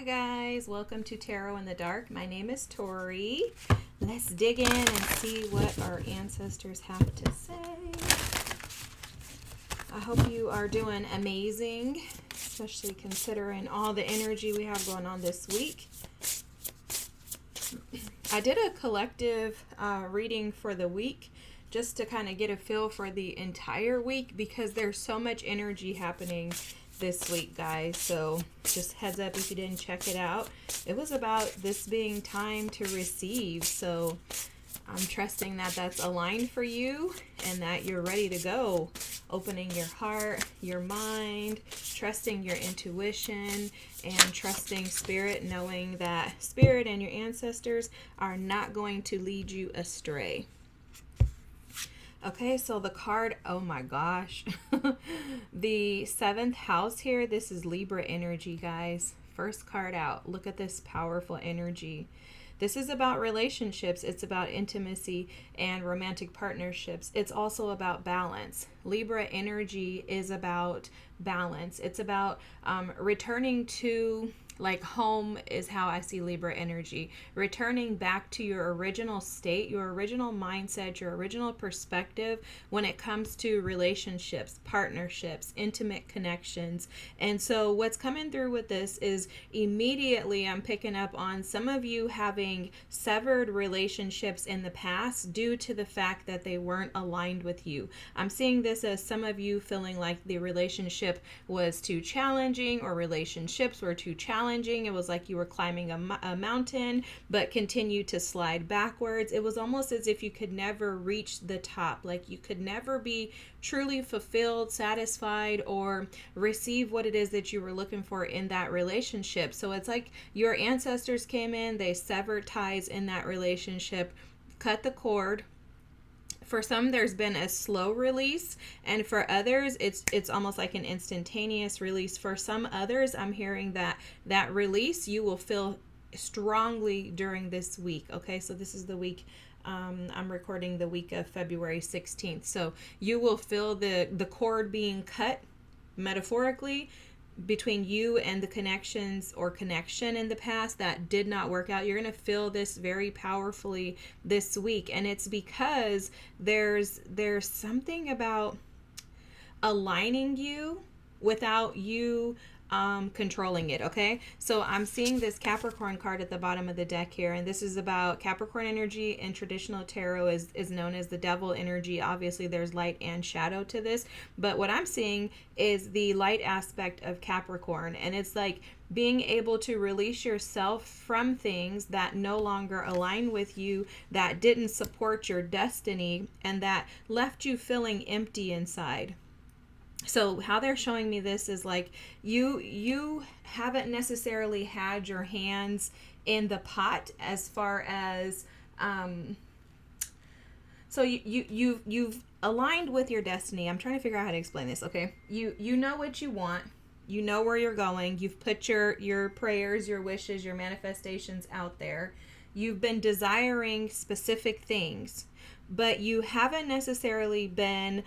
guys, welcome to Tarot in the Dark. My name is Tori. Let's dig in and see what our ancestors have to say. I hope you are doing amazing, especially considering all the energy we have going on this week. I did a collective reading for the week just to kind of get a feel for the entire week because there's so much energy happening this week, guys. So just heads up if you didn't check it out. It was about this being time to receive. So I'm trusting that that's aligned for you and that you're ready to go. Opening your heart, your mind, trusting your intuition, and trusting spirit, knowing that spirit and your ancestors are not going to lead you astray. Okay, so the card, oh my gosh. The 7th house here, this is Libra energy, guys. First card out. Look at this powerful energy. This is about relationships. It's about intimacy and romantic partnerships. It's also about balance. Libra energy is about balance. It's about returning to, like, home is how I see Libra energy. Returning back to your original state, your original mindset, your original perspective when it comes to relationships, partnerships, intimate connections. And so what's coming through with this is immediately I'm picking up on some of you having severed relationships in the past due to the fact that they weren't aligned with you. I'm seeing this as some of you feeling like the relationship was too challenging or relationships were too challenging. It was like you were climbing a mountain but continued to slide backwards. It was almost as if you could never reach the top, like you could never be truly fulfilled, satisfied, or receive what it is that you were looking for in that relationship. So it's like your ancestors came in, they severed ties in that relationship, cut the cord. For some, there's been a slow release, and for others, it's almost like an instantaneous release. For some others, I'm hearing that release you will feel strongly during this week. Okay, so this is the week. I'm recording the week of February 16th. So you will feel the cord being cut, metaphorically, between you and the connections or connection in the past that did not work out. You're going to feel this very powerfully this week, and it's because there's something about aligning you without you controlling it. Okay, so I'm seeing this Capricorn card at the bottom of the deck here, and this is about Capricorn energy. In traditional tarot is known as the devil energy. Obviously there's light and shadow to this, but what I'm seeing is the light aspect of Capricorn, and it's like being able to release yourself from things that no longer align with you, that didn't support your destiny, and that left you feeling empty inside. So how they're showing me this is like you haven't necessarily had your hands in the pot as far as so you've aligned with your destiny. I'm trying to figure out how to explain this. Okay, you know what you want, you know where you're going, you've put your prayers, your wishes, your manifestations out there, you've been desiring specific things, but you haven't necessarily been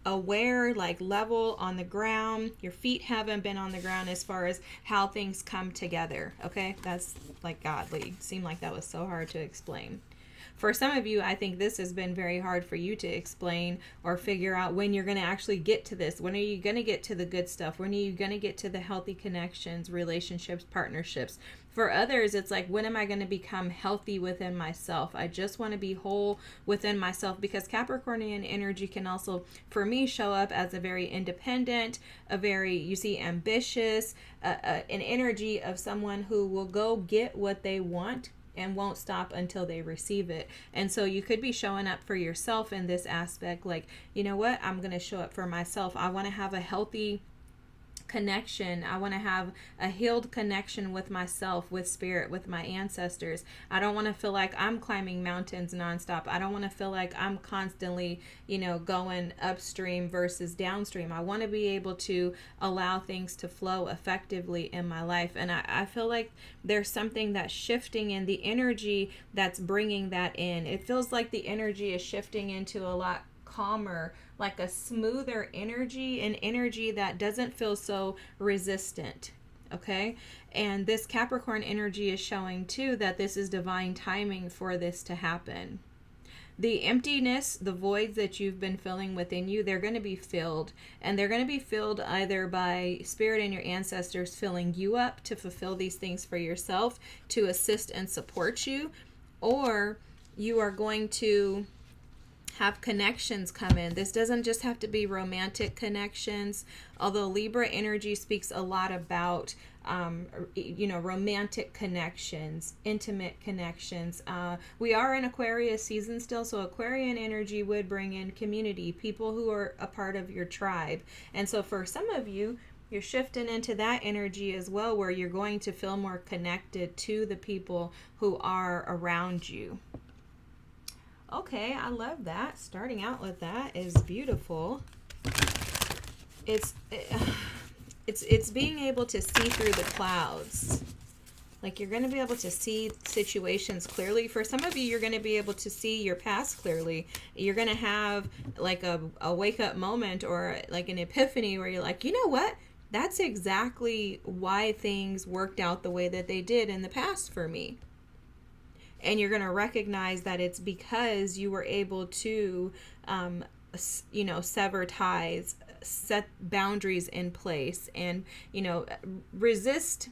aware, like level on the ground. Your feet haven't been on the ground as far as how things come together. Okay, that's like godly. Seemed like that was so hard to explain. For some of you, I think this has been very hard for you to explain or figure out when you're going to actually get to this. When are you going to get to the good stuff? When are you going to get to the healthy connections, relationships, partnerships? For others, it's like, when am I going to become healthy within myself? I just want to be whole within myself, because Capricornian energy can also, for me, show up as a very independent, a very, you see, ambitious, an energy of someone who will go get what they want and won't stop until they receive it. And so you could be showing up for yourself in this aspect, like, you know what, I'm going to show up for myself. I want to have a healthy connection. I want to have a healed connection with myself, with spirit, with my ancestors. I don't want to feel like I'm climbing mountains nonstop. I don't want to feel like I'm constantly, going upstream versus downstream. I want to be able to allow things to flow effectively in my life. And I feel like there's something that's shifting in the energy that's bringing that in. It feels like the energy is shifting into a lot calmer, like a smoother energy, an energy that doesn't feel so resistant. Okay. And this Capricorn energy is showing too that this is divine timing for this to happen. The emptiness, the voids that you've been filling within you, they're going to be filled. And they're going to be filled either by spirit and your ancestors filling you up to fulfill these things for yourself, to assist and support you, or you are going to have connections come in. This doesn't just have to be romantic connections, although Libra energy speaks a lot about romantic connections, intimate connections. We are in Aquarius season still, so Aquarian energy would bring in community, people who are a part of your tribe. And so for some of you, you're shifting into that energy as well, where you're going to feel more connected to the people who are around you. Okay, I love that. Starting out with that is beautiful. It's being able to see through the clouds. Like, you're going to be able to see situations clearly. For some of you, you're going to be able to see your past clearly. You're going to have like a wake up moment or like an epiphany where you're like, you know what? That's exactly why things worked out the way that they did in the past for me. And you're going to recognize that it's because you were able to, sever ties, set boundaries in place, and, resist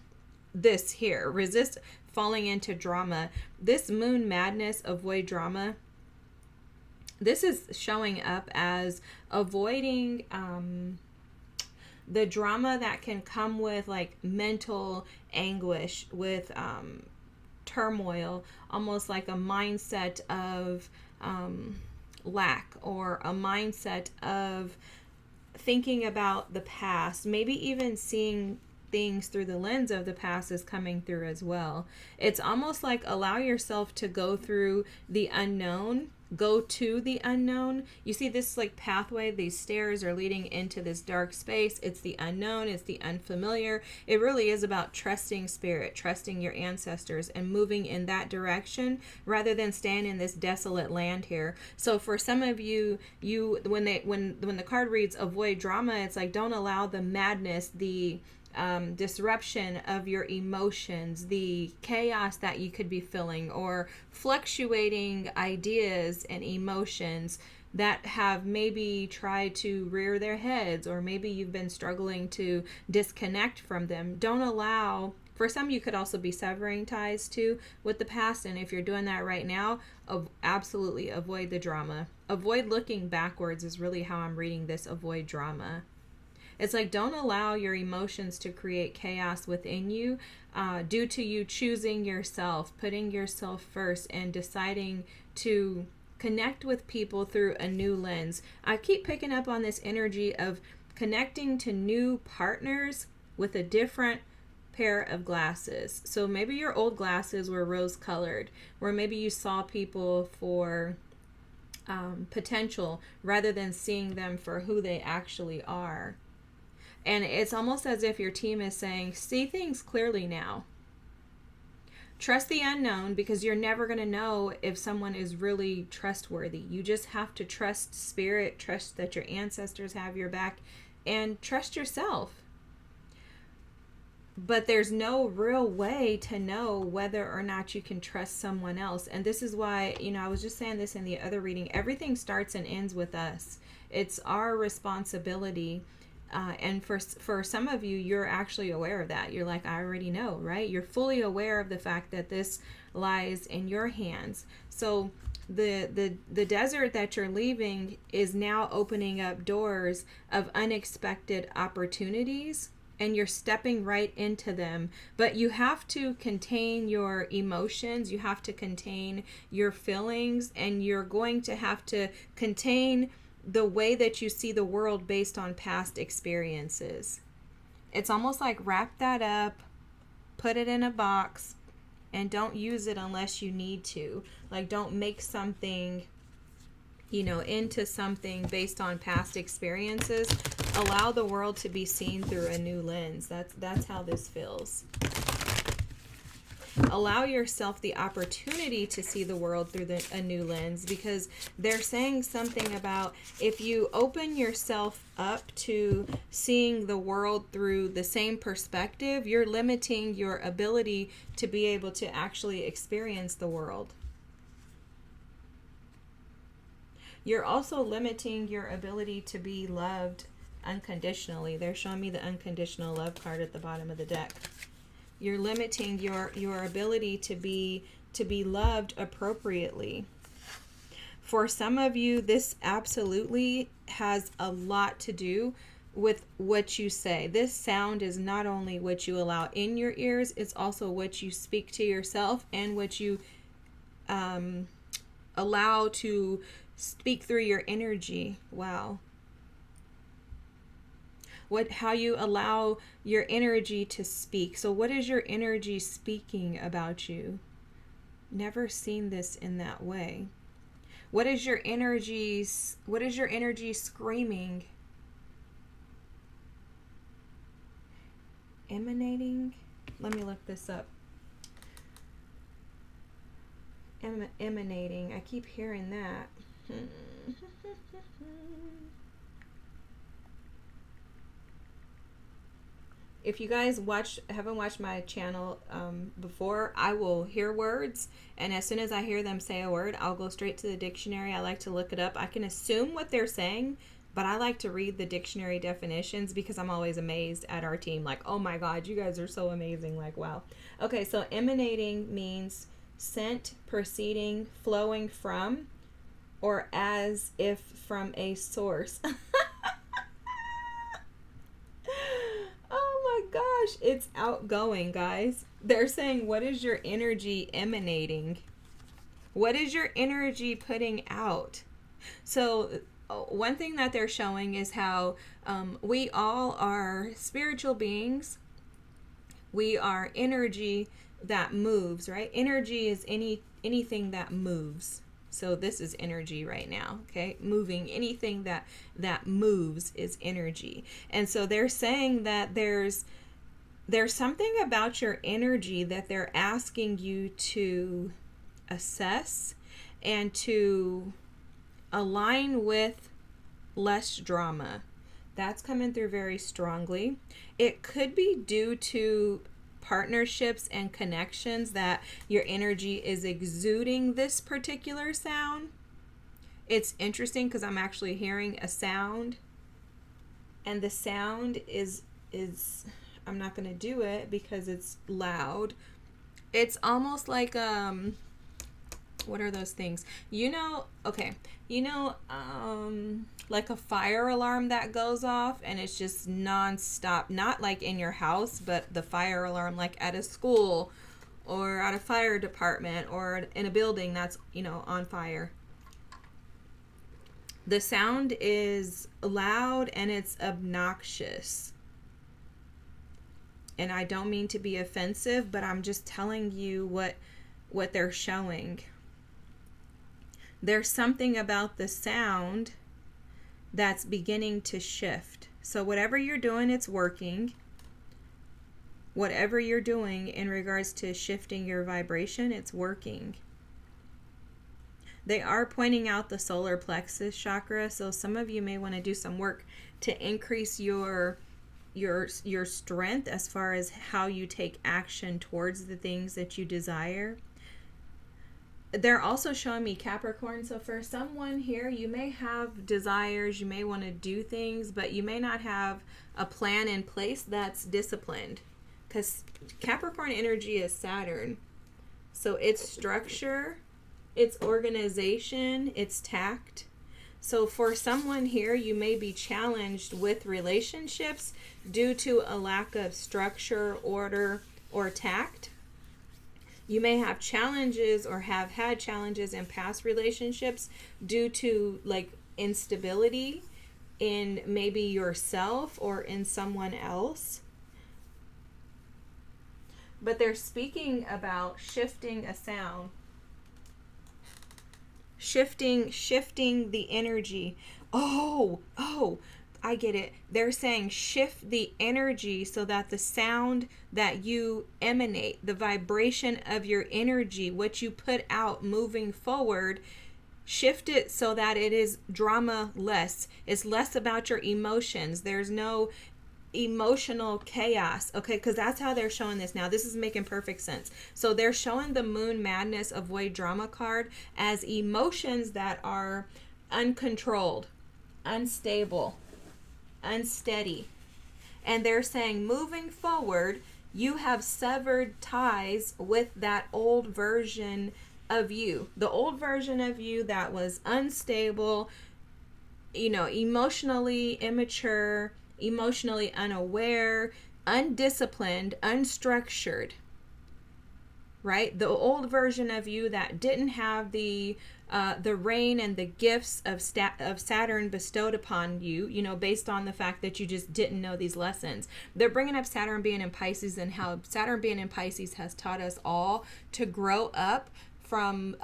this here. Resist falling into drama. This moon madness, avoid drama. This is showing up as avoiding the drama that can come with like mental anguish, with turmoil, almost like a mindset of lack, or a mindset of thinking about the past, maybe even seeing things through the lens of the past is coming through as well. It's almost like allow yourself to go through the unknown, go to the unknown. You see this like pathway, these stairs are leading into this dark space. It's the unknown, it's the unfamiliar. It really is about trusting spirit, trusting your ancestors, and moving in that direction rather than staying in this desolate land here. So for some of you, when the card reads avoid drama, it's like don't allow the madness, the disruption of your emotions, the chaos that you could be feeling, or fluctuating ideas and emotions that have maybe tried to rear their heads, or maybe you've been struggling to disconnect from them. Don't allow, for some you could also be severing ties too with the past, and if you're doing that right now, absolutely avoid the drama. Avoid looking backwards is really how I'm reading this, avoid drama. It's like don't allow your emotions to create chaos within you due to you choosing yourself, putting yourself first, and deciding to connect with people through a new lens. I keep picking up on this energy of connecting to new partners with a different pair of glasses. So maybe your old glasses were rose colored, or maybe you saw people for potential rather than seeing them for who they actually are. And it's almost as if your team is saying, see things clearly now. Trust the unknown, because you're never going to know if someone is really trustworthy. You just have to trust spirit, trust that your ancestors have your back, and trust yourself. But there's no real way to know whether or not you can trust someone else. And this is why, I was just saying this in the other reading, everything starts and ends with us. It's our responsibility. And for some of you, you're actually aware of that. You're like, I already know, right? You're fully aware of the fact that this lies in your hands. So the desert that you're leaving is now opening up doors of unexpected opportunities, and you're stepping right into them. But you have to contain your emotions, you have to contain your feelings, and you're going to have to contain the way that you see the world based on past experiences. It's almost like wrap that up, put it in a box, and don't use it unless you need to. Like, don't make something, into something based on past experiences. Allow the world to be seen through a new lens. That's how this feels. Allow yourself the opportunity to see the world through a new lens, because they're saying something about if you open yourself up to seeing the world through the same perspective, you're limiting your ability to be able to actually experience the world. You're also limiting your ability to be loved unconditionally. They're showing me the unconditional love card at the bottom of the deck. You're limiting your ability to be loved appropriately. For some of you, this absolutely has a lot to do with what you say. This sound is not only what you allow in your ears, it's also what you speak to yourself and what you allow to speak through your energy. Wow. How you allow your energy to speak. So what is your energy speaking about you? Never seen this in that way. What is your energy screaming? Emanating? Let me look this up. Emanating. I keep hearing that. If you guys haven't watched my channel before, I will hear words, and as soon as I hear them say a word, I'll go straight to the dictionary. I like to look it up. I can assume what they're saying, but I like to read the dictionary definitions because I'm always amazed at our team. Like, oh my God, you guys are so amazing. Like, wow. Okay, so emanating means sent, proceeding, flowing from, or as if from a source. Oh my gosh, it's outgoing, guys. They're saying, what is your energy emanating? What is your energy putting out? So one thing that they're showing is how we all are spiritual beings. We are energy that moves, right? Energy is anything that moves. So this is energy right now, okay? Moving, anything that moves is energy. And so they're saying that there's something about your energy that they're asking you to assess and to align with less drama. That's coming through very strongly. It could be due to partnerships and connections that your energy is exuding this particular sound. It's interesting because I'm actually hearing a sound, and the sound is I'm not going to do it because it's loud. It's almost like what are those things? Like a fire alarm that goes off and it's just nonstop, not like in your house, but the fire alarm like at a school or at a fire department or in a building that's, on fire. The sound is loud and it's obnoxious. And I don't mean to be offensive, but I'm just telling you what they're showing. There's something about the sound that's beginning to shift. So whatever you're doing, it's working. Whatever you're doing in regards to shifting your vibration, it's working. They are pointing out the solar plexus chakra, so some of you may want to do some work to increase your strength as far as how you take action towards the things that you desire. They're also showing me Capricorn. So for someone here, you may have desires, you may want to do things, but you may not have a plan in place that's disciplined. Because Capricorn energy is Saturn. So it's structure, it's organization, it's tact. So for someone here, you may be challenged with relationships due to a lack of structure, order, or tact. You may have challenges or have had challenges in past relationships due to like instability in maybe yourself or in someone else. But they're speaking about shifting a sound. Shifting the energy. Oh, I get it. They're saying shift the energy so that the sound that you emanate, the vibration of your energy, what you put out moving forward, shift it so that it is drama less. It's less about your emotions. There's no emotional chaos, okay? Because that's how they're showing this now. This is making perfect sense. So they're showing the Moon Madness Avoid Drama card as emotions that are uncontrolled, unstable, unsteady. And they're saying moving forward, you have severed ties with that old version of you. The old version of you that was unstable, emotionally immature, emotionally unaware, undisciplined, unstructured. Right? The old version of you that didn't have the reign and the gifts of Saturn bestowed upon you, based on the fact that you just didn't know these lessons. They're bringing up Saturn being in Pisces and how Saturn being in Pisces has taught us all to grow up from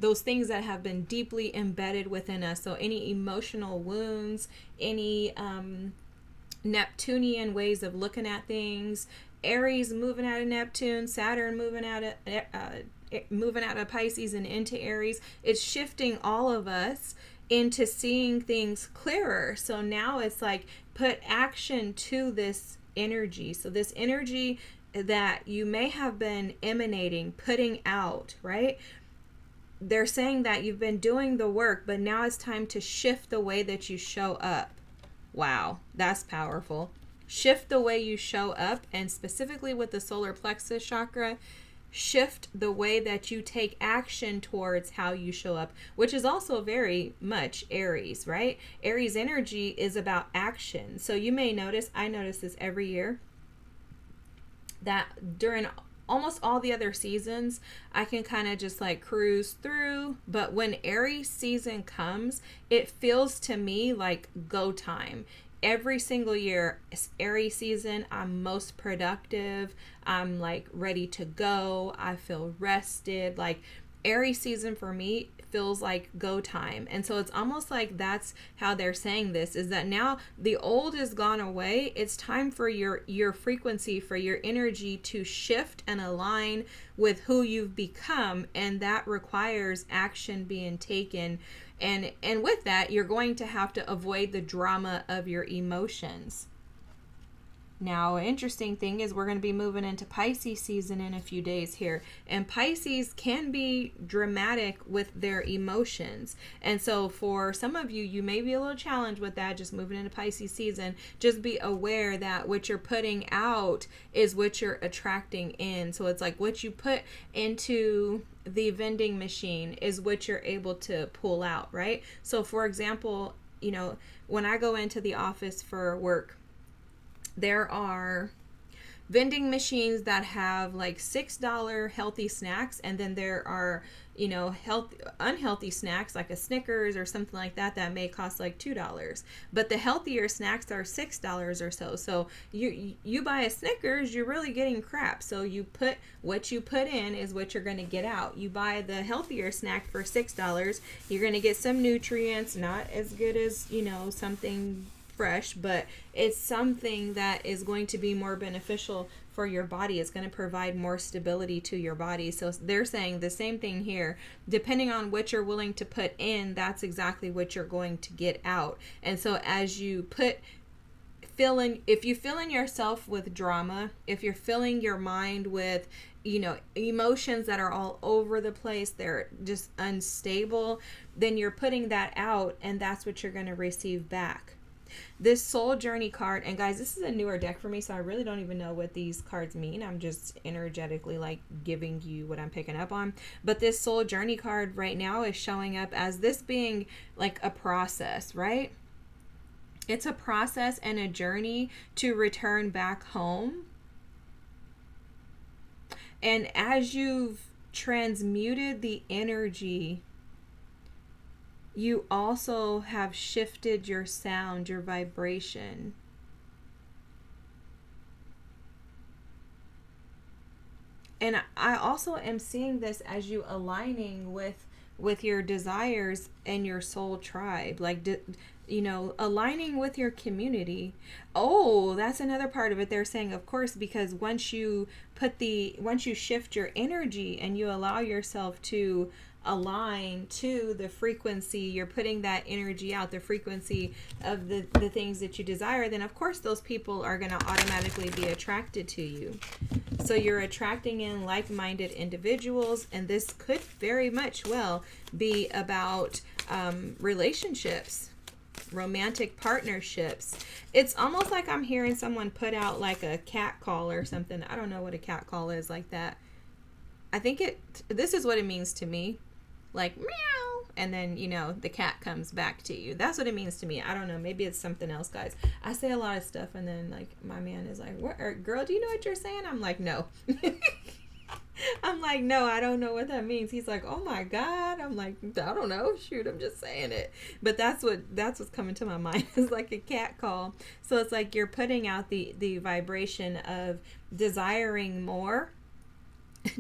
those things that have been deeply embedded within us. So any emotional wounds, any Neptunian ways of looking at things, Aries moving out of Neptune, Saturn moving out of Pisces and into Aries. It's shifting all of us into seeing things clearer. So now it's like put action to this energy. So this energy that you may have been emanating, putting out, right? They're saying that you've been doing the work, but now it's time to shift the way that you show up. Wow, that's powerful. Shift the way you show up, and specifically with the solar plexus chakra, shift the way that you take action towards how you show up, which is also very much Aries, right? Aries energy is about action. So you may notice, I notice this every year, that during almost all the other seasons, I can kind of just like cruise through. But when Aries season comes, it feels to me like go time. Every single year, Aries season, I'm most productive. I'm like ready to go. I feel rested. Like Aries season for me feels like go time. And so it's almost like that's how they're saying this, is that now the old is gone away. It's time for your frequency, for your energy to shift and align with who you've become. And that requires action being taken. And with that, you're going to have to avoid the drama of your emotions. Now, an interesting thing is we're going to be moving into Pisces season in a few days here. And Pisces can be dramatic with their emotions. And so for some of you, you may be a little challenged with that, just moving into Pisces season. Just be aware that what you're putting out is what you're attracting in. So it's like what you put into the vending machine is what you're able to pull out, right? So for example, when I go into the office for work, there are vending machines that have like $6 healthy snacks, and then there are unhealthy snacks like a Snickers or something like that may cost like $2, but the healthier snacks are $6 or so. So you buy a Snickers, you're really getting crap. So what you put in is what you're going to get out. You buy the healthier snack for $6, you're going to get some nutrients, not as good as something fresh, but it's something that is going to be more beneficial for your body. It's going to provide more stability to your body. So they're saying the same thing here. Depending on what you're willing to put in, that's exactly what you're going to get out. And so as you if you fill in yourself with drama, if you're filling your mind with emotions that are all over the place, they're just unstable, then you're putting that out, and that's what you're going to receive back. This Soul Journey card, and guys, this is a newer deck for me, so I really don't even know what these cards mean. I'm just energetically like giving you what I'm picking up on. But this Soul Journey card right now is showing up as this being like a process, right? It's a process and a journey to return back home. And as you've transmuted the energy, you also have shifted your sound, your vibration. And I also am seeing this as you aligning with your desires and your soul tribe. Like aligning with your community. Oh, that's another part of it. They're saying, of course, because once you shift your energy and you allow yourself to align to the frequency, you're putting that energy out, the frequency of the things that you desire, then of course those people are going to automatically be attracted to you. So you're attracting in like-minded individuals, and this could very much well be about relationships, romantic partnerships. It's almost like I'm hearing someone put out like a cat call or something. I don't know what a cat call is like that. I think this is what it means to me. Like meow, and then the cat comes back to you. That's what it means to me. I don't know, maybe it's something else, guys. I say a lot of stuff, and then like my man is like, "What, girl, do you know what you're saying?" I'm like, "No." I'm like, "No, I don't know what that means." He's like, "Oh my God." I'm like, "I don't know, shoot, I'm just saying it." But that's what's coming to my mind is like a cat call. So it's like you're putting out the vibration of desiring more,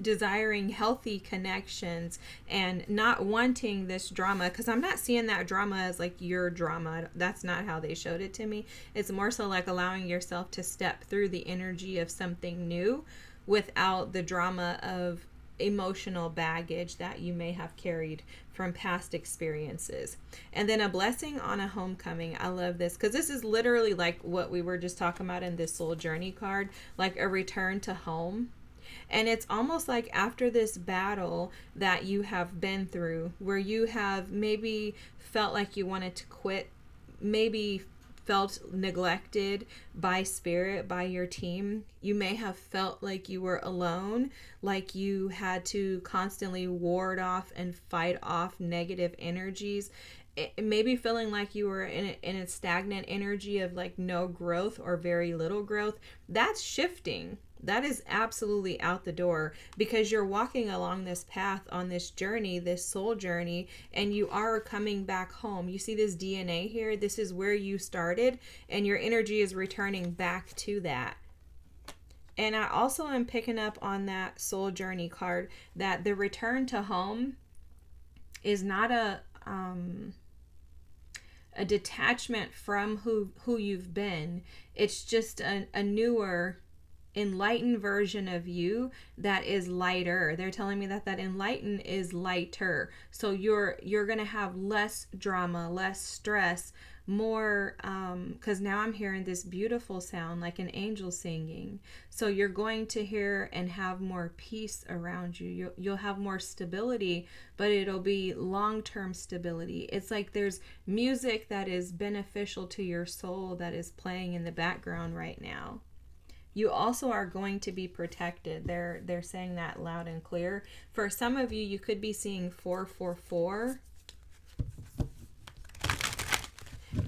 desiring healthy connections, and not wanting this drama, because I'm not seeing that drama as like your drama. That's not how they showed it to me. It's more so like allowing yourself to step through the energy of something new without the drama of emotional baggage that you may have carried from past experiences. And then a blessing on a homecoming. I love this because this is literally like what we were just talking about in this soul journey card, like a return to home. And it's almost like after this battle that you have been through, where you have maybe felt like you wanted to quit, maybe felt neglected by spirit, by your team. You may have felt like you were alone, like you had to constantly ward off and fight off negative energies. Maybe feeling like you were in a stagnant energy of like no growth or very little growth. That's shifting. That is absolutely out the door, because you're walking along this path on this journey, this soul journey, and you are coming back home. You see this DNA here? This is where you started, and your energy is returning back to that. And I also am picking up on that soul journey card that the return to home is not a detachment from who you've been. It's just a newer, enlightened version of you that is lighter. They're telling me that enlightened is lighter. So you're going to have less drama, less stress, more because now I'm hearing this beautiful sound like an angel singing. So you're going to hear and have more peace around you. You'll have more stability, but it'll be long-term stability. It's like there's music that is beneficial to your soul that is playing in the background right now. You also are going to be protected. They're saying that loud and clear. For some of you, you could be seeing 444.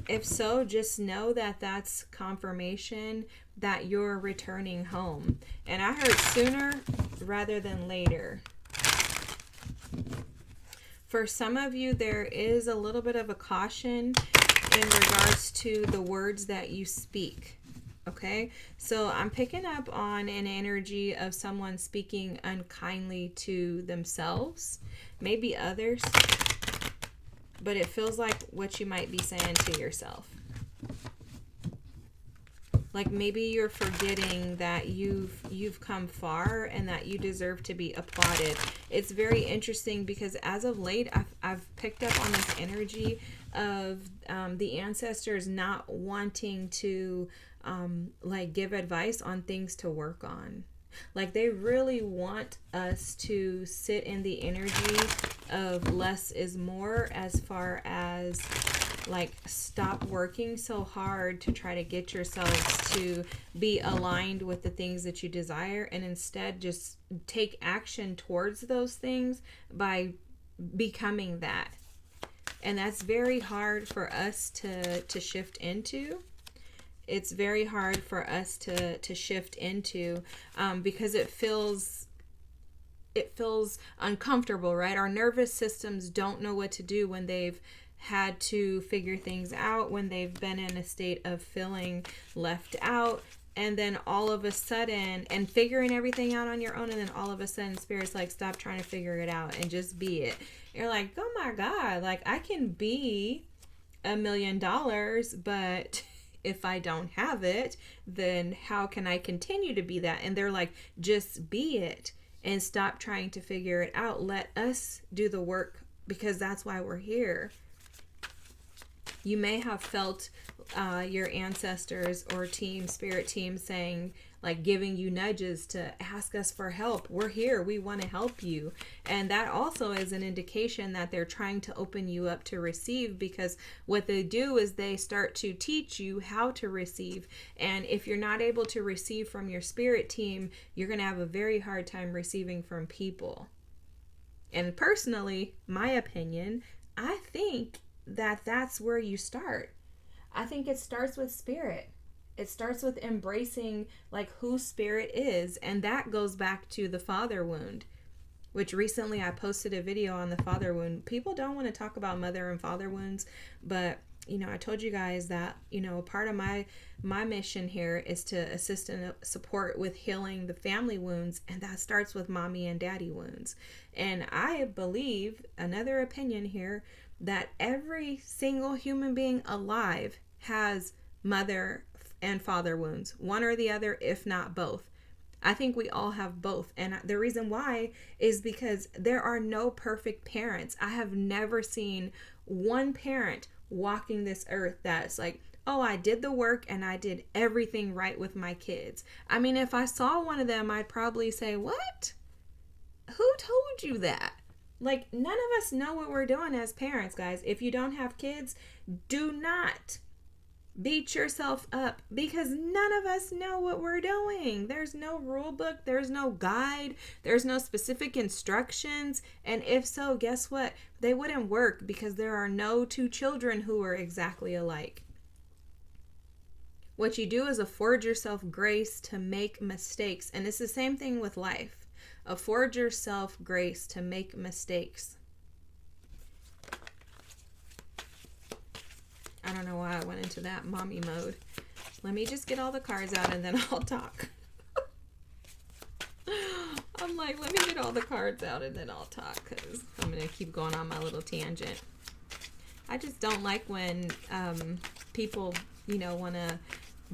If so, just know that that's confirmation that you're returning home. And I heard sooner rather than later. For some of you, there is a little bit of a caution in regards to the words that you speak. Okay, so I'm picking up on an energy of someone speaking unkindly to themselves, maybe others, but it feels like what you might be saying to yourself. Like maybe you're forgetting that you've come far and that you deserve to be applauded. It's very interesting because as of late, I've picked up on this energy of the ancestors not wanting to like give advice on things to work on. Like they really want us to sit in the energy of less is more, as far as like stop working so hard to try to get yourselves to be aligned with the things that you desire, and instead just take action towards those things by becoming that. And that's very hard for us to shift into. It's very hard for us to shift into because it feels uncomfortable, right? Our nervous systems don't know what to do when they've had to figure things out, when they've been in a state of feeling left out, and then all of a sudden, and figuring everything out on your own, and then all of a sudden Spirit's like, stop trying to figure it out and just be it. You're like, oh my God, like I can be $1 million, but if I don't have it, then how can I continue to be that? And they're like, just be it and stop trying to figure it out. Let us do the work, because that's why we're here. You may have felt your ancestors or spirit team saying, like, giving you nudges to ask us for help. We're here. We want to help you. And that also is an indication that they're trying to open you up to receive, because what they do is they start to teach you how to receive. And if you're not able to receive from your spirit team, you're going to have a very hard time receiving from people. And personally, my opinion, I think that that's where you start. I think it starts with spirit. It starts with embracing like who spirit is, and that goes back to the father wound, which recently I posted a video on the father wound. People don't want to talk about mother and father wounds, but I told you guys that, part of my mission here is to assist and support with healing the family wounds, and that starts with mommy and daddy wounds. And I believe, another opinion here, that every single human being alive has mother and father wounds, one or the other, if not both. I think we all have both. And the reason why is because there are no perfect parents. I have never seen one parent walking this earth that's like, oh, I did the work and I did everything right with my kids. I mean, if I saw one of them, I'd probably say, what? Who told you that? Like, none of us know what we're doing as parents, guys. If you don't have kids, do not beat yourself up, because none of us know what we're doing. There's no rule book, there's no guide, there's no specific instructions. And if so, guess what? They wouldn't work, because there are no two children who are exactly alike. What you do is afford yourself grace to make mistakes. And it's the same thing with life. Afford yourself grace to make mistakes. I don't know why I went into that mommy mode. Let me just get all the cards out and then I'll talk. I'm like, let me get all the cards out and then I'll talk, because I'm going to keep going on my little tangent. I just don't like when people, want to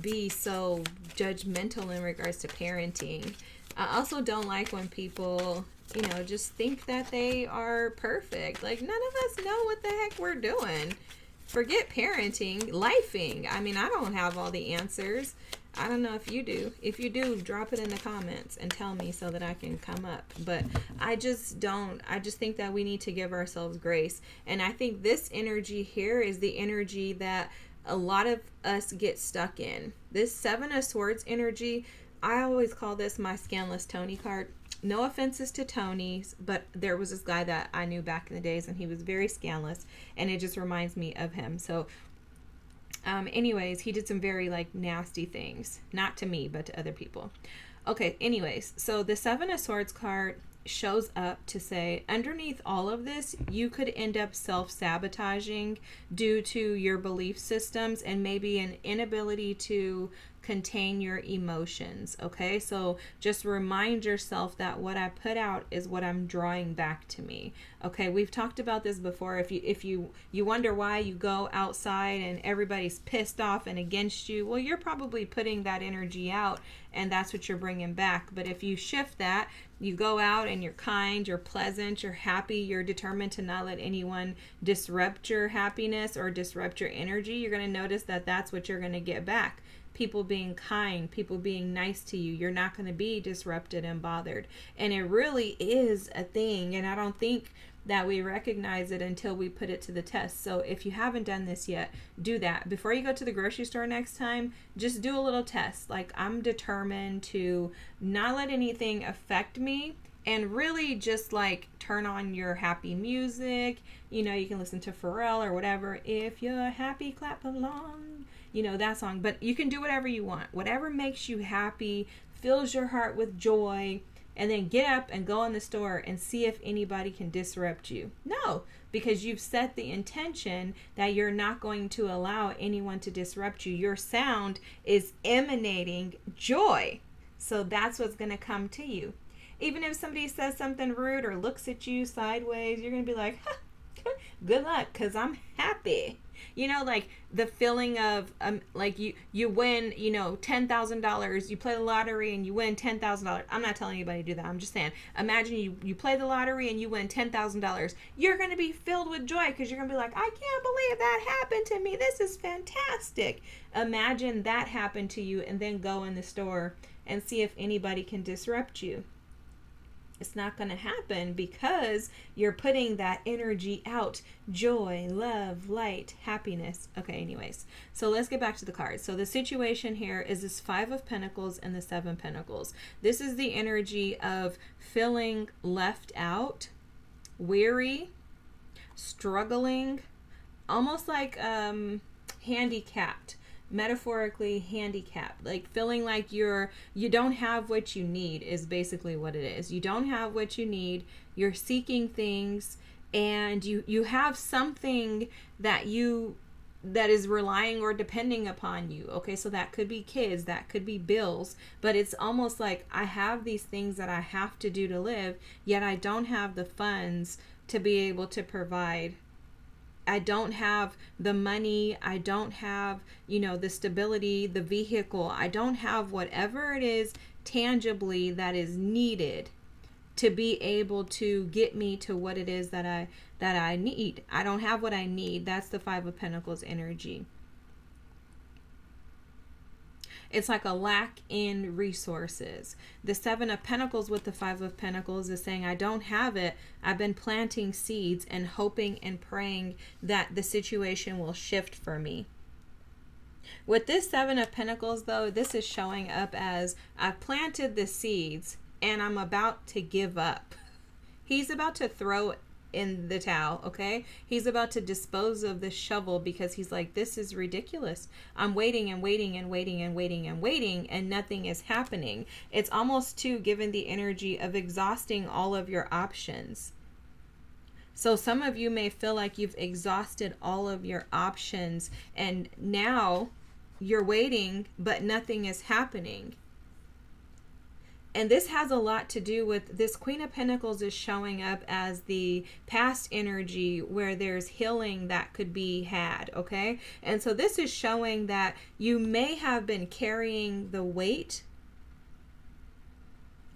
be so judgmental in regards to parenting. I also don't like when people, just think that they are perfect. Like, none of us know what the heck we're doing. Forget parenting, lifing. I mean, I don't have all the answers. I don't know if you do. If you do, drop it in the comments and tell me so that I can come up. But I just don't. I just think that we need to give ourselves grace. And I think this energy here is the energy that a lot of us get stuck in. This Seven of Swords energy, I always call this my Scandalous Tony card. No offenses to Tony's, but there was this guy that I knew back in the days, and he was very scandalous, and it just reminds me of him. So anyways, he did some very nasty things, not to me, but to other people. Okay, anyways, so the Seven of Swords card shows up to say, underneath all of this, you could end up self-sabotaging due to your belief systems and maybe an inability to contain your emotions. Okay, so just remind yourself that what I put out is what I'm drawing back to me. Okay, we've talked about this before. If you wonder why you go outside and everybody's pissed off and against you, well, you're probably putting that energy out, and that's what you're bringing back. But if you shift that, you go out and you're kind, you're pleasant, you're happy, you're determined to not let anyone disrupt your happiness or disrupt your energy, you're going to notice that that's what you're going to get back. People being kind, people being nice to you. You're not going to be disrupted and bothered. And it really is a thing. And I don't think that we recognize it until we put it to the test. So if you haven't done this yet, do that. Before you go to the grocery store next time, just do a little test. Like, I'm determined to not let anything affect me, and really just turn on your happy music. You can listen to Pharrell or whatever. If you're happy, clap along. That song. But you can do whatever you want. Whatever makes you happy, fills your heart with joy, and then get up and go in the store and see if anybody can disrupt you. No, because you've set the intention that you're not going to allow anyone to disrupt you. Your sound is emanating joy. So that's what's going to come to you. Even if somebody says something rude or looks at you sideways, you're going to be like, good luck, because I'm happy. You know, like the feeling of like you win, you know, $10,000. You play the lottery and you win $10,000. I'm not telling anybody to do that. I'm just saying, imagine you play the lottery and you win $10,000. You're going to be filled with joy because you're going to be like, I can't believe that happened to me. This is fantastic. Imagine that happened to you, and then go in the store and see if anybody can disrupt you. It's not going to happen because you're putting that energy out. Joy, love, light, happiness. Okay, anyways. So let's get back to the cards. So the situation here is this Five of Pentacles and the Seven Pentacles. This is the energy of feeling left out, weary, struggling, almost like handicapped. Metaphorically handicapped, like feeling like you don't have what you need is basically what it is. You don't have what you need. You're seeking things, and you have something that is relying or depending upon you. Okay, so that could be kids, that could be bills, but it's almost like I have these things that I have to do to live, yet I don't have the funds to be able to provide. I don't have the money, I don't have, you know, the stability, the vehicle. I don't have whatever it is tangibly that is needed to be able to get me to what it is that I need. I don't have what I need. That's the Five of Pentacles energy. It's like a lack in resources. The Seven of Pentacles with the Five of Pentacles is saying, I don't have it. I've been planting seeds and hoping and praying that the situation will shift for me. With this Seven of Pentacles, though, this is showing up as I've planted the seeds and I'm about to give up. He's about to throw in the towel, okay? He's about to dispose of the shovel because he's like, this is ridiculous. I'm waiting and waiting and waiting and waiting and waiting, and nothing is happening. It's almost too given the energy of exhausting all of your options. So some of you may feel like you've exhausted all of your options, and now you're waiting, but nothing is happening. And this has a lot to do with this Queen of Pentacles is showing up as the past energy where there's healing that could be had, okay? And so this is showing that you may have been carrying the weight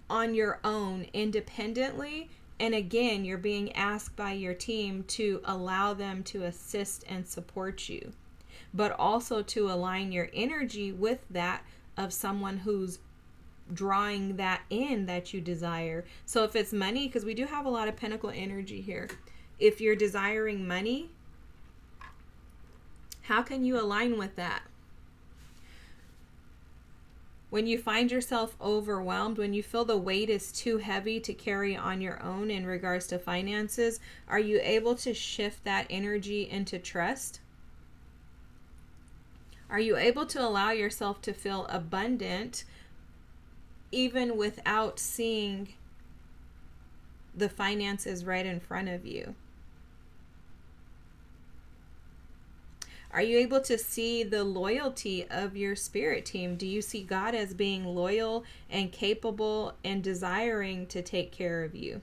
on your own independently. And again, you're being asked by your team to allow them to assist and support you, but also to align your energy with that of someone who's drawing that in that you desire. So if it's money, because we do have a lot of pentacle energy here, if you're desiring money, how can you align with that? When you find yourself overwhelmed, when you feel the weight is too heavy to carry on your own in regards to finances, are you able to shift that energy into trust? Are you able to allow yourself to feel abundant even without seeing the finances right in front of you? Are you able to see the loyalty of your spirit team? Do you see God as being loyal and capable and desiring to take care of you?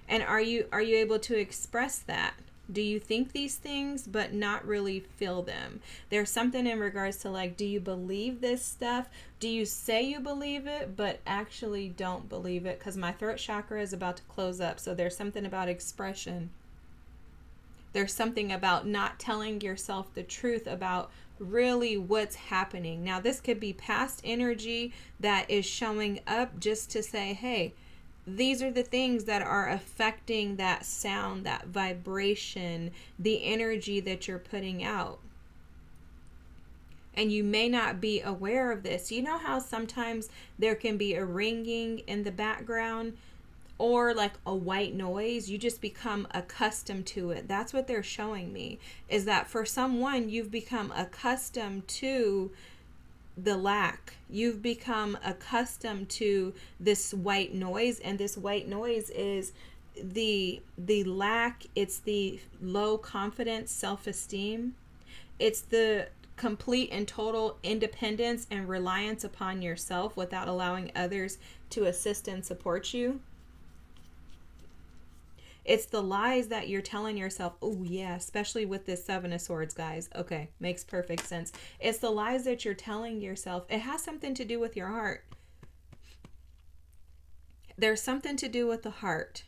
And are you able to express that? Do you think these things but not really feel them? There's something in regards to like, do you believe this stuff? Do you say you believe it but actually don't believe it? Because my throat chakra is about to close up. So there's something about expression. There's something about not telling yourself the truth about really what's happening. Now this could be past energy that is showing up just to say, hey, these are the things that are affecting that sound, that vibration, the energy that you're putting out. And you may not be aware of this. You know how sometimes there can be a ringing in the background or like a white noise? You just become accustomed to it. That's what they're showing me, is that for someone, you've become accustomed to the lack. You've become accustomed to this white noise, and this white noise is the lack. It's the low confidence, self-esteem. It's the complete and total independence and reliance upon yourself without allowing others to assist and support you. It's the lies that you're telling yourself. Oh, yeah, especially with this Seven of Swords, guys. Okay, makes perfect sense. It's the lies that you're telling yourself. It has something to do with your heart. There's something to do with the heart.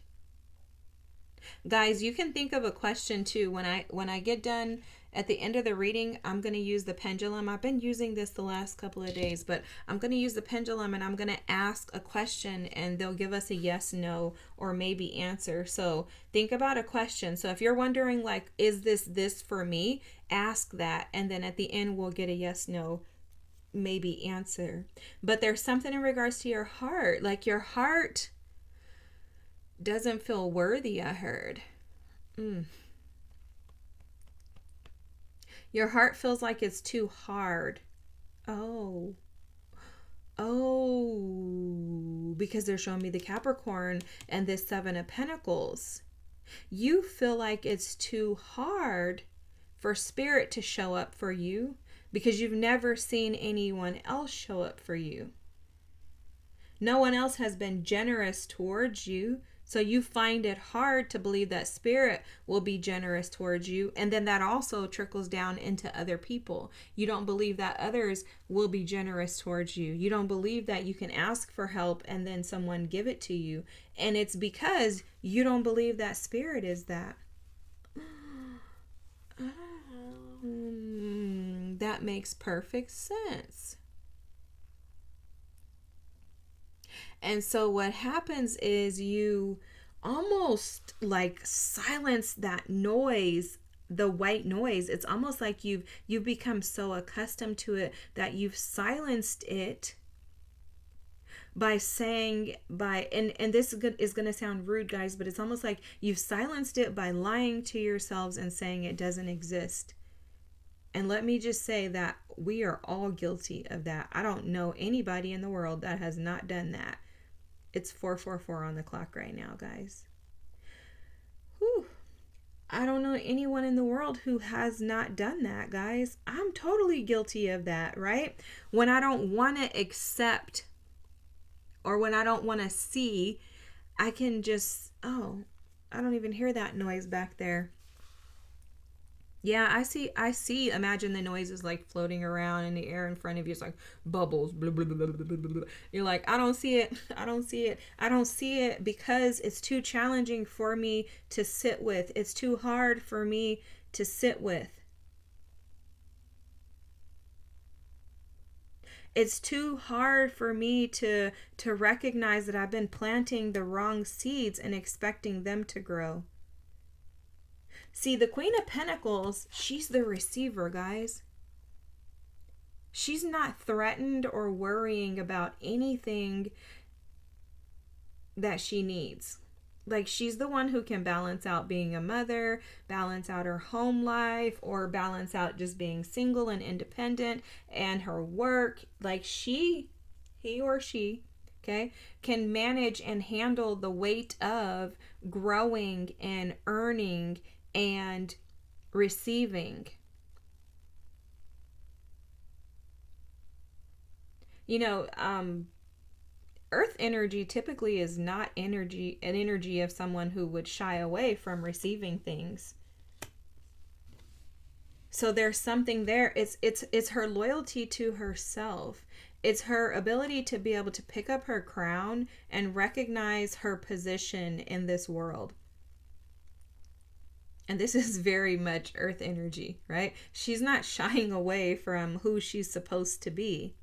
Guys, you can think of a question too. When I get done at the end of the reading, I'm going to use the pendulum. I've been using this the last couple of days, but I'm going to use the pendulum and I'm going to ask a question and they'll give us a yes, no, or maybe answer. So think about a question. So if you're wondering like, is this for me? Ask that. And then at the end, we'll get a yes, no, maybe answer. But there's something in regards to your heart. Like your heart doesn't feel worthy, I heard. Your heart feels like it's too hard. Oh. Oh. Because they're showing me the Capricorn and this Seven of Pentacles. You feel like it's too hard for Spirit to show up for you because you've never seen anyone else show up for you. No one else has been generous towards you. So you find it hard to believe that Spirit will be generous towards you. And then that also trickles down into other people. You don't believe that others will be generous towards you. You don't believe that you can ask for help and then someone give it to you. And it's because you don't believe that Spirit is that. That makes perfect sense. And so what happens is you almost like silence that noise, the white noise. It's almost like you've become so accustomed to it that you've silenced it by saying and this is going to sound rude, guys, but it's almost like you've silenced it by lying to yourselves and saying it doesn't exist. And let me just say that we are all guilty of that. I don't know anybody in the world that has not done that. It's 4:44 on the clock right now, guys. Whew. I don't know anyone in the world who has not done that, guys. I'm totally guilty of that, right? When I don't want to accept or when I don't want to see, I can just, I don't even hear that noise back there. Yeah, I see. Imagine the noise is like floating around in the air in front of you. It's like bubbles. Blah, blah, blah, blah, blah, blah. You're like, I don't see it. I don't see it. I don't see it because it's too challenging for me to sit with. It's too hard for me to sit with. It's too hard for me to recognize that I've been planting the wrong seeds and expecting them to grow. See, the Queen of Pentacles, she's the receiver, guys. She's not threatened or worrying about anything that she needs. Like, she's the one who can balance out being a mother, balance out her home life, or balance out just being single and independent and her work. Like, he or she, okay, can manage and handle the weight of growing and earning and receiving. You know, earth energy typically is not an energy of someone who would shy away from receiving things. So there's something there. It's her loyalty to herself. It's her ability to be able to pick up her crown and recognize her position in this world. And this is very much earth energy, right? She's not shying away from who she's supposed to be.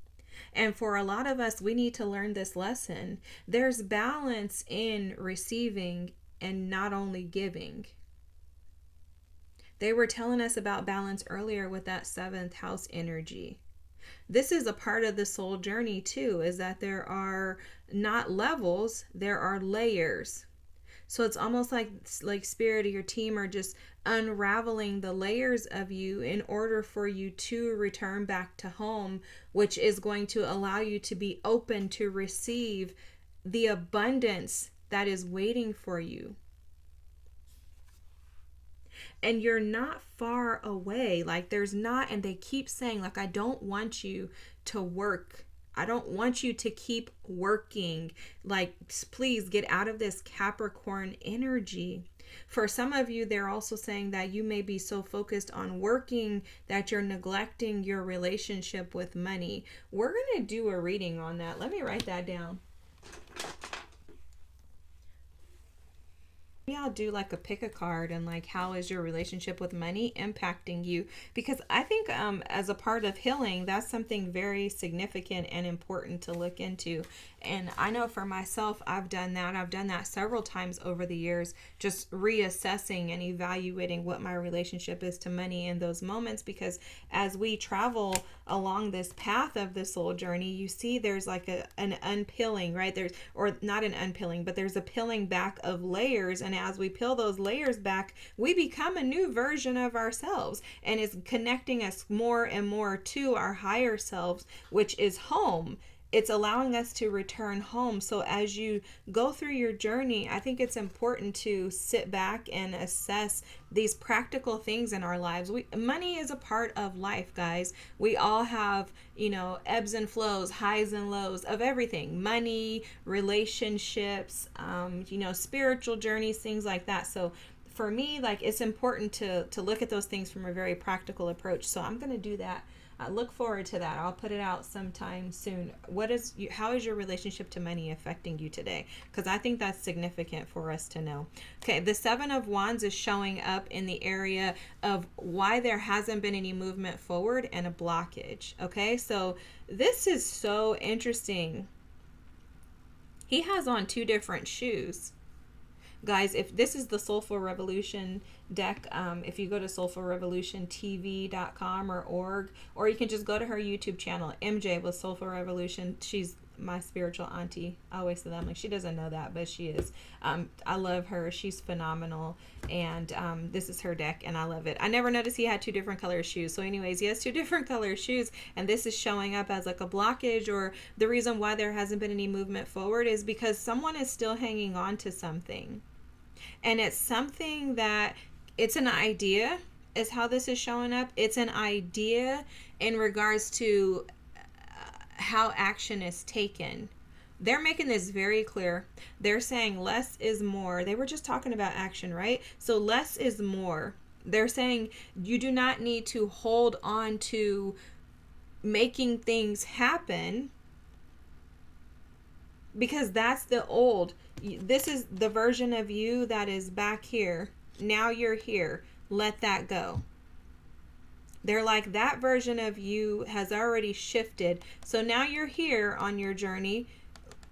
And for a lot of us, we need to learn this lesson. There's balance in receiving and not only giving. They were telling us about balance earlier with that 7th house energy. This is a part of the soul journey too, is that there are not levels, there are layers. So it's almost like Spirit or your team are just unraveling the layers of you in order for you to return back to home, which is going to allow you to be open to receive the abundance that is waiting for you. And you're not far away. Like there's not, and they keep saying, like, I don't want you to work. I don't want you to keep working. Like, please get out of this Capricorn energy. For some of you, they're also saying that you may be so focused on working that you're neglecting your relationship with money. We're going to do a reading on that. Let me write that down. Maybe I'll do like a pick a card and like how is your relationship with money impacting you, because I think as a part of healing, that's something very significant and important to look into. And I know for myself, I've done that several times over the years, just reassessing and evaluating what my relationship is to money in those moments, because as we travel along this path of the soul journey, you see there's like an unpeeling, right? There's, or not an unpeeling, but there's a peeling back of layers. And as we peel those layers back, we become a new version of ourselves, and it's connecting us more and more to our higher selves, which is home. It's allowing us to return home. So as you go through your journey, I think it's important to sit back and assess these practical things in our lives. Money is a part of life, guys. We all have, ebbs and flows, highs and lows of everything. Money, relationships, spiritual journeys, things like that. So for me, like, it's important to look at those things from a very practical approach. So I'm going to do that. Look forward to that. I'll put it out sometime soon. How is your relationship to money affecting you today? Because I think that's significant for us to know. Okay, the Seven of Wands is showing up in the area of why there hasn't been any movement forward and a blockage. Okay, so this is so interesting. He has on two different shoes. Guys, if this is the Soulful Revolution deck, if you go to soulfulrevolutiontv.com or org, or you can just go to her YouTube channel, MJ with Soulful Revolution. She's my spiritual auntie. I always say that. I'm like, she doesn't know that, but she is. I love her. She's phenomenal. And this is her deck, and I love it. I never noticed he had two different color shoes. So anyways, he has two different color shoes, and this is showing up as like a blockage, or the reason why there hasn't been any movement forward is because someone is still hanging on to something. And it's something that, it's an idea is how this is showing up. It's an idea in regards to how action is taken. They're making this very clear. They're saying less is more. They were just talking about action, right? So less is more. They're saying you do not need to hold on to making things happen, because that's the old. This is the version of you that is back here. Now you're here. Let that go. They're like, that version of you has already shifted. So now you're here on your journey.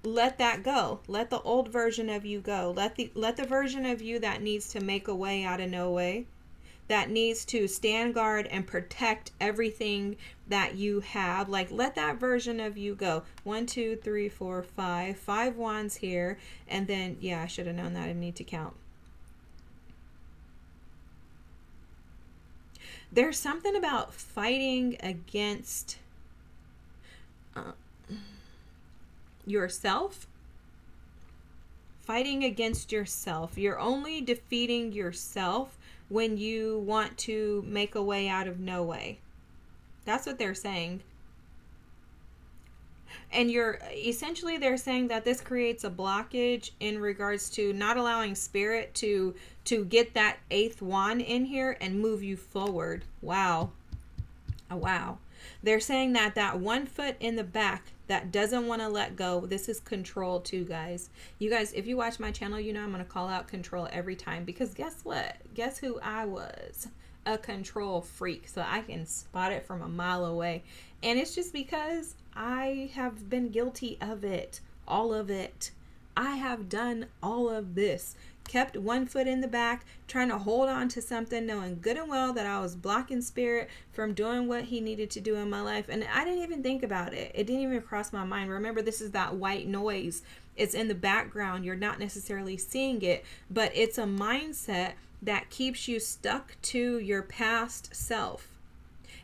Let that go. Let the old version of you go. Let the version of you that needs to make a way out of no way, that needs to stand guard and protect everything that you have. Like, let that version of you go. 1, 2, 3, 4, 5. 5 wands here. And then, yeah, I should have known that. I need to count. There's something about fighting against yourself. Fighting against yourself. You're only defeating yourself when you want to make a way out of no way. That's what they're saying. And they're saying that this creates a blockage in regards to not allowing spirit to get that 8th wand in here and move you forward. Wow. Oh, wow. They're saying that 1 foot in the back that doesn't want to let go. This is control too, guys. You guys, if you watch my channel, you know I'm going to call out control every time, because guess what? Guess who I was? A control freak. So I can spot it from a mile away. And it's just because I have been guilty of it. All of it. I have done all of this. Kept 1 foot in the back, trying to hold on to something, knowing good and well that I was blocking spirit from doing what he needed to do in my life. And I didn't even think about it. It didn't even cross my mind. Remember, this is that white noise. It's in the background. You're not necessarily seeing it, but it's a mindset that keeps you stuck to your past self.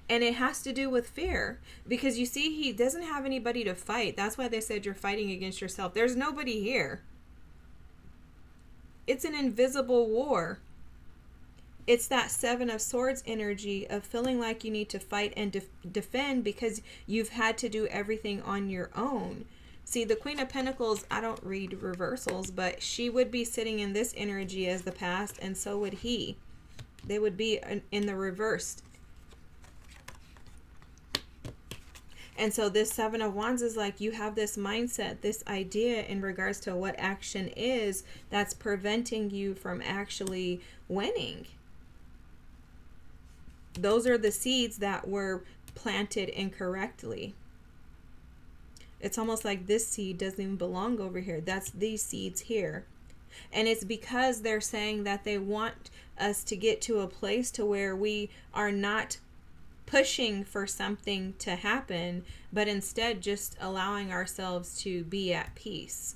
And it has to do with fear, because you see, he doesn't have anybody to fight. That's why they said you're fighting against yourself. There's nobody here. It's an invisible war. It's that 7 of Swords energy of feeling like you need to fight and defend because you've had to do everything on your own. See, the Queen of Pentacles, I don't read reversals, but she would be sitting in this energy as the past, and so would he. They would be in the reversed. And so this Seven of Wands is like, you have this mindset, this idea in regards to what action is that's preventing you from actually winning. Those are the seeds that were planted incorrectly. It's almost like this seed doesn't even belong over here. That's these seeds here. And it's because they're saying that they want us to get to a place to where we are not pushing for something to happen, but instead just allowing ourselves to be at peace.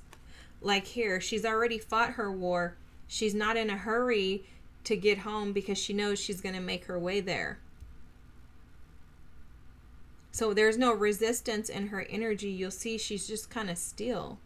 Like here, she's already fought her war. She's not in a hurry to get home because she knows she's going to make her way there. So there's no resistance in her energy. You'll see she's just kind of still.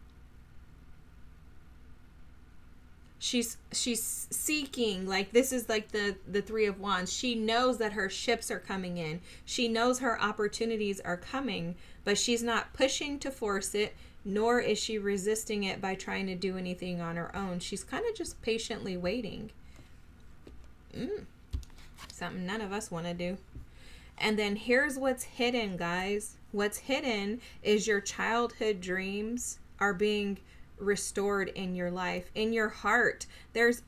She's seeking, like this is like the Three of Wands. She knows that her ships are coming in. She knows her opportunities are coming, but she's not pushing to force it, nor is she resisting it by trying to do anything on her own. She's kind of just patiently waiting. Something none of us want to do. And then here's what's hidden, guys. What's hidden is your childhood dreams are being restored in your life, in your heart. There's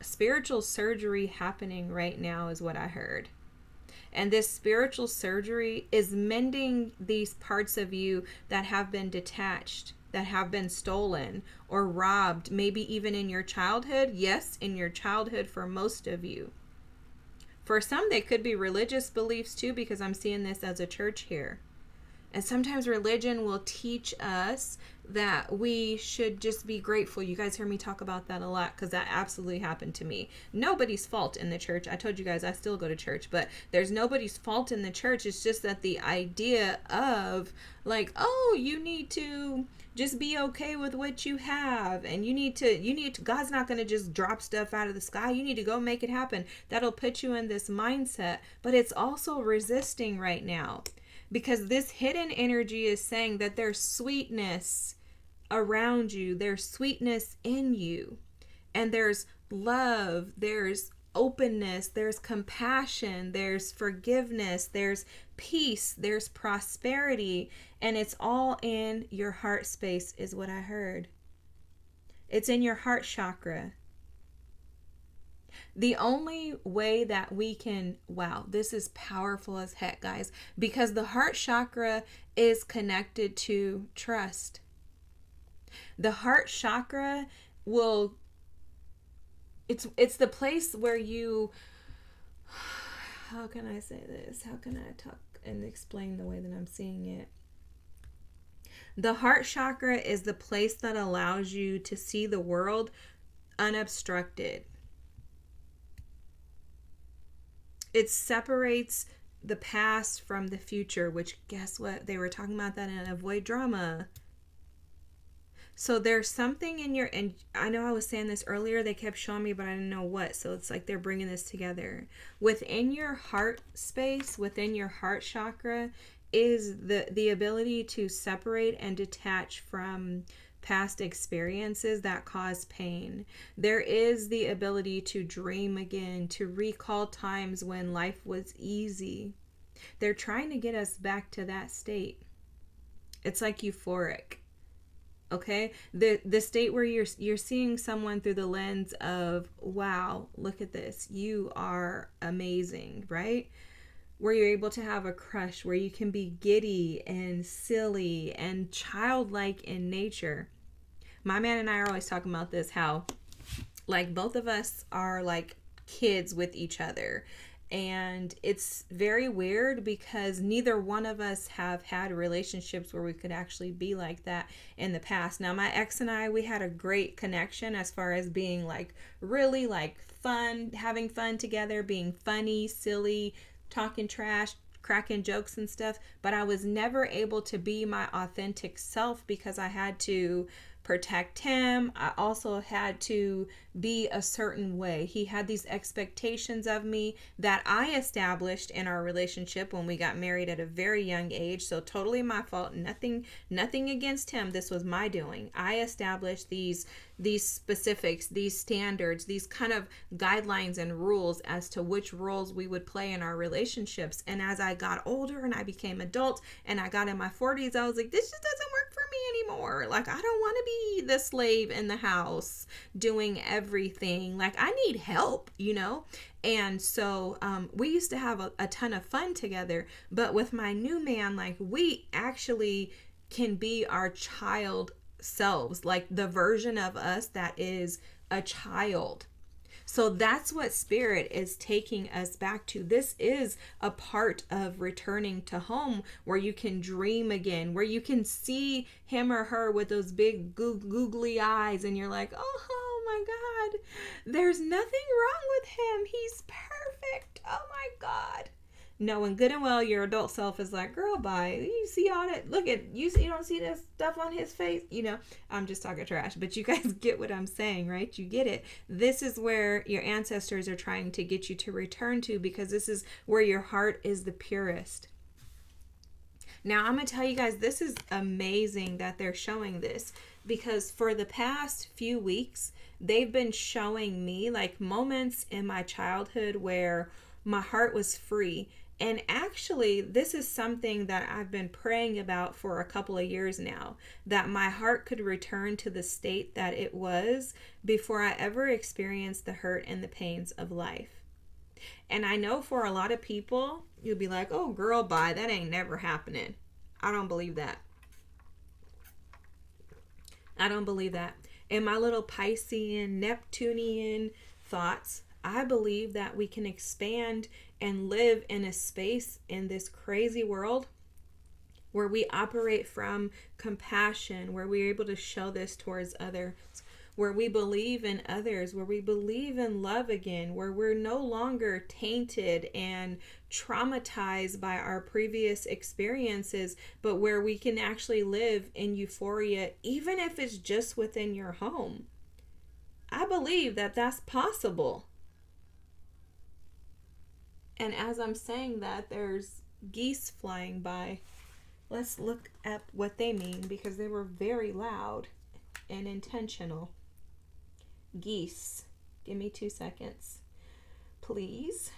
spiritual surgery happening right now is what I heard. And this spiritual surgery is mending these parts of you that have been detached, that have been stolen or robbed, maybe even in your childhood. Yes, in your childhood for most of you. For some, they could be religious beliefs too, because I'm seeing this as a church here. And sometimes religion will teach us that we should just be grateful. You guys hear me talk about that a lot because that absolutely happened to me. Nobody's fault in the church. I told you guys I still go to church, but there's nobody's fault in the church. It's just that the idea of like, oh, you need to just be okay with what you have, and you need to God's not going to just drop stuff out of the sky. You need to go make it happen. That'll put you in this mindset, but it's also resisting right now. Because this hidden energy is saying that there's sweetness around you. There's sweetness in you. And there's love. There's openness. There's compassion. There's forgiveness. There's peace. There's prosperity. And it's all in your heart space is what I heard. It's in your heart chakra. The only way that we can, wow, this is powerful as heck, guys, because the heart chakra is connected to trust. The heart chakra will, it's the place where you, how can I say this? How can I talk and explain the way that I'm seeing it? The heart chakra is the place that allows you to see the world unobstructed. It separates the past from the future, which guess what? They were talking about that in Avoid Drama. So there's something in your, and I know I was saying this earlier, they kept showing me, but I didn't know what. So it's like they're bringing this together. Within your heart space, within your heart chakra, is the ability to separate and detach from past experiences that cause pain. There is the ability to dream again, to recall times when life was easy. They're trying to get us back to that state. It's like euphoric. Okay? The state where you're seeing someone through the lens of, wow, look at this. You are amazing, right? Where you're able to have a crush, where you can be giddy and silly and childlike in nature. My man and I are always talking about this, how like both of us are like kids with each other. And it's very weird because neither one of us have had relationships where we could actually be like that in the past. Now, my ex and I, we had a great connection as far as being like really like fun, having fun together, being funny, silly, talking trash, cracking jokes and stuff. But I was never able to be my authentic self because I had to protect him. I also had to be a certain way. He had these expectations of me that I established in our relationship when we got married at a very young age. So totally my fault. Nothing against him. This was my doing. I established these specifics, these standards, these kind of guidelines and rules as to which roles we would play in our relationships. And as I got older and I became adult and I got in my 40s, I was like, this just doesn't work for me anymore. Like, I don't want to be the slave in the house doing everything. Like, I need help, you know? And so we used to have a ton of fun together. But with my new man, like, we actually can be our child selves, like the version of us that is a child. So that's what spirit is taking us back to. This is a part of returning to home where you can dream again, where you can see him or her with those big googly eyes and you're like, oh my God, there's nothing wrong with him. He's perfect. Oh my God. Knowing good and well your adult self is like, girl, bye. You see all that? Look at you. You don't see that stuff on his face. You know, I'm just talking trash, but you guys get what I'm saying, right? You get it. This is where your ancestors are trying to get you to return to, because this is where your heart is the purest. Now, I'm going to tell you guys, this is amazing that they're showing this, because for the past few weeks, they've been showing me like moments in my childhood where my heart was free. And actually, this is something that I've been praying about for a couple of years now, that my heart could return to the state that it was before I ever experienced the hurt and the pains of life. And I know for a lot of people, you'll be like, oh, girl, bye. That ain't never happening. I don't believe that. I don't believe that. In my little Piscean, Neptunian thoughts, I believe that we can expand and live in a space in this crazy world where we operate from compassion, where we're able to show this towards others, where we believe in others, where we believe in love again, where we're no longer tainted and traumatized by our previous experiences, but where we can actually live in euphoria, even if it's just within your home. I believe that that's possible. And as I'm saying that, there's geese flying by. Let's look at what they mean, because they were very loud and intentional. Geese. Give me 2 seconds, please.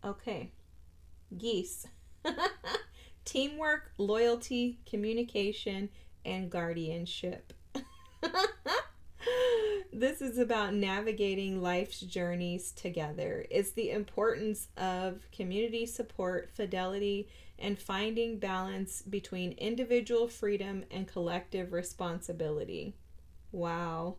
Okay. Geese. Teamwork, loyalty, communication, and guardianship. This is about navigating life's journeys together. It's the importance of community support, fidelity, and finding balance between individual freedom and collective responsibility. Wow.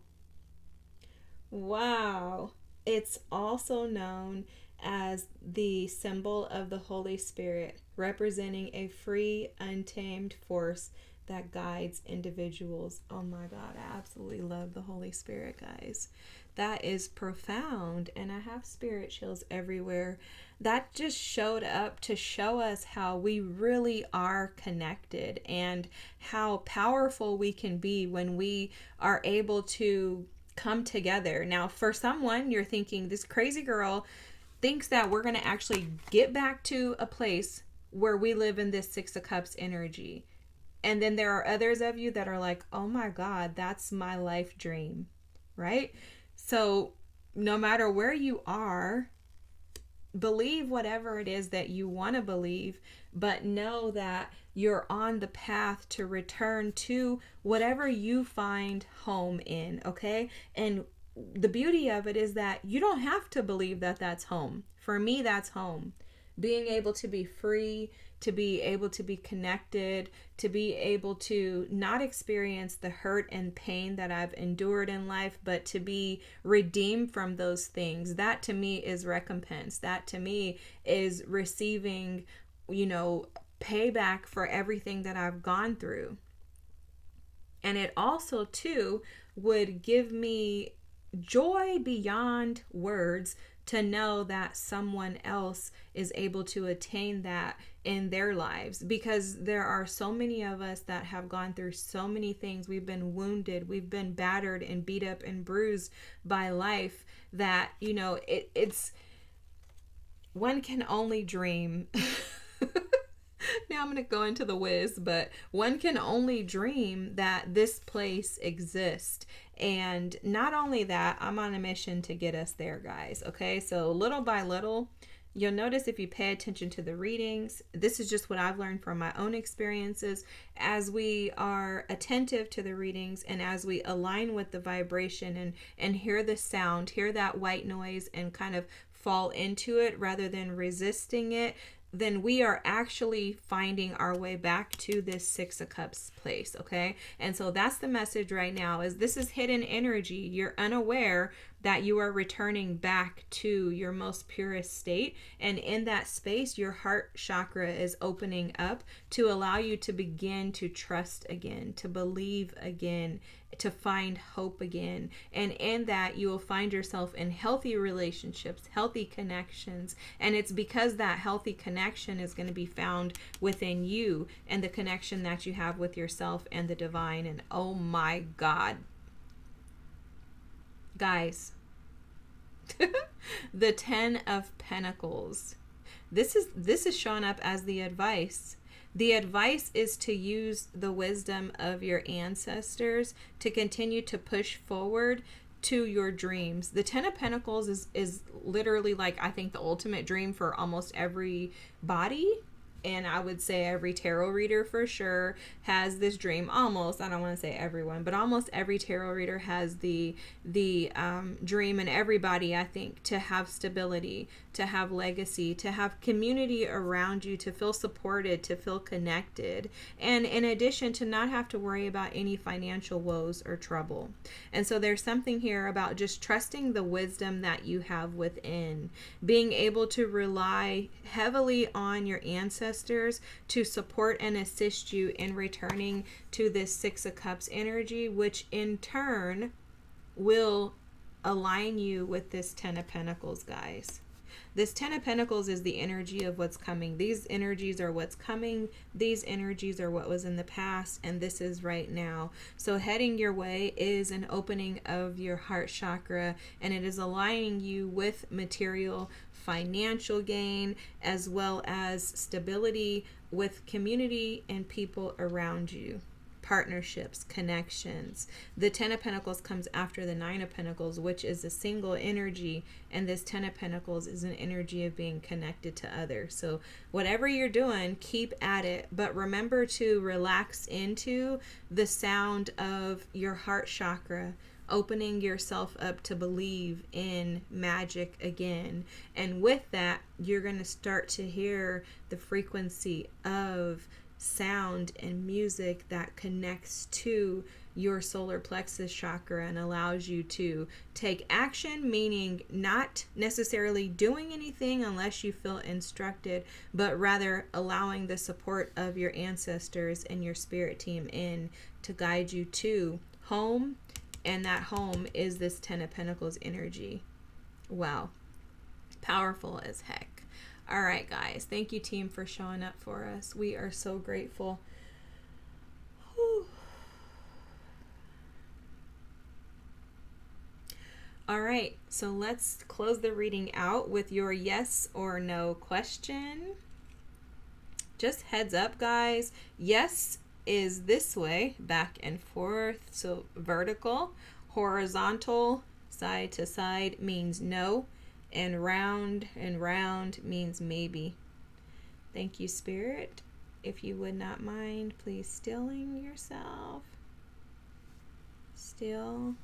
Wow. It's also known as the symbol of the Holy Spirit, representing a free, untamed force that guides individuals. Oh my God, I absolutely love the Holy Spirit, guys. That is profound, and I have spirit chills everywhere. That just showed up to show us how we really are connected and how powerful we can be when we are able to come together. Now, for someone, you're thinking, this crazy girl thinks that we're going to actually get back to a place where we live in this Six of Cups energy. And then there are others of you that are like, oh my God, that's my life dream, right? So no matter where you are, believe whatever it is that you want to believe, but know that you're on the path to return to whatever you find home in, okay? And the beauty of it is that you don't have to believe that that's home. For me, that's home. Being able to be free, to be able to be connected, to be able to not experience the hurt and pain that I've endured in life, but to be redeemed from those things. That to me is recompense. That to me is receiving, payback for everything that I've gone through. And it also too would give me joy beyond words to know that someone else is able to attain that in their lives, because there are so many of us that have gone through so many things. We've been wounded, we've been battered and beat up and bruised by life, that it's one can only dream. Now I'm going to go into the whiz, but one can only dream that this place exists. And not only that, I'm on a mission to get us there, guys. Okay, so little by little, you'll notice if you pay attention to the readings, this is just what I've learned from my own experiences. As we are attentive to the readings and as we align with the vibration and hear the sound, hear that white noise and kind of fall into it rather than resisting it, then we are actually finding our way back to this Six of Cups place, okay? And so that's the message right now, is this is hidden energy. You're unaware that you are returning back to your most purest state. And in that space, your heart chakra is opening up to allow you to begin to trust again, to believe again, to find hope again. And in that, you will find yourself in healthy relationships, healthy connections. And it's because that healthy connection is going to be found within you and the connection that you have with yourself and the divine. And oh my God, guys, the 10 of Pentacles. This is showing up as the advice. The advice is to use the wisdom of your ancestors to continue to push forward to your dreams. The 10 of Pentacles is literally, like, I think the ultimate dream for almost everybody. And I would say every tarot reader for sure has this dream. Almost, I don't want to say everyone, but almost every tarot reader has the dream, and everybody, I think, to have stability, to have legacy, to have community around you, to feel supported, to feel connected, and in addition to not have to worry about any financial woes or trouble. And so there's something here about just trusting the wisdom that you have within, being able to rely heavily on your ancestors to support and assist you in returning to this Six of Cups energy, which in turn will align you with this 10 of Pentacles, guys. This 10 of Pentacles is the energy of what's coming. These energies are what's coming. These energies are what was in the past, and this is right now. So heading your way is an opening of your heart chakra, and it is aligning you with material, financial gain, as well as stability with community and people around you. Partnerships, connections. The 10 of Pentacles comes after the 9 of Pentacles, which is a single energy, and this 10 of Pentacles is an energy of being connected to others. So whatever you're doing, keep at it, but remember to relax into the sound of your heart chakra, opening yourself up to believe in magic again. And with that, you're going to start to hear the frequency of sound and music that connects to your solar plexus chakra and allows you to take action, meaning not necessarily doing anything unless you feel instructed, but rather allowing the support of your ancestors and your spirit team in to guide you to home. And that home is this 10 of Pentacles energy. Wow. Powerful as heck. All right, guys. Thank you, team, for showing up for us. We are so grateful. Whew. All right. So let's close the reading out with your yes or no question. Just heads up, guys. Yes is this way, back and forth, so vertical. Horizontal, side to side, means no, and round means maybe. Thank you, Spirit. If you would not mind, please stilling yourself. Still.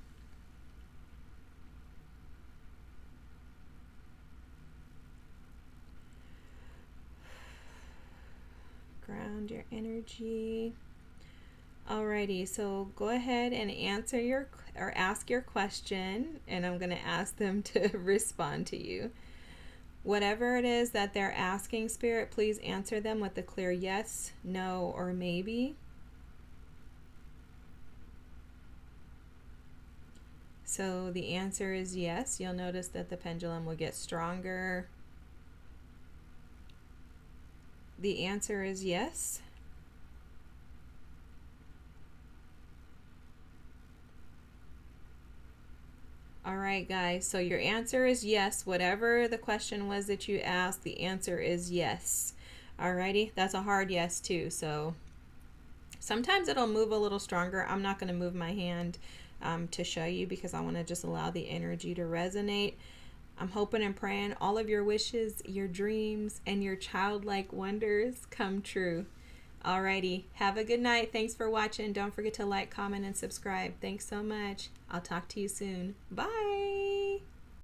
Ground your energy. Alrighty, so go ahead and answer or ask your question, and I'm going to ask them to respond to you. Whatever it is that they're asking, Spirit, please answer them with a clear yes, no, or maybe. So the answer is yes. You'll notice that the pendulum will get stronger. The answer is yes. All right, guys. So your answer is yes. Whatever the question was that you asked, the answer is yes. Alrighty. That's a hard yes, too. So sometimes it'll move a little stronger. I'm not going to move my hand to show you because I want to just allow the energy to resonate. I'm hoping and praying all of your wishes, your dreams, and your childlike wonders come true. Alrighty. Have a good night. Thanks for watching. Don't forget to like, comment, and subscribe. Thanks so much. I'll talk to you soon. Bye.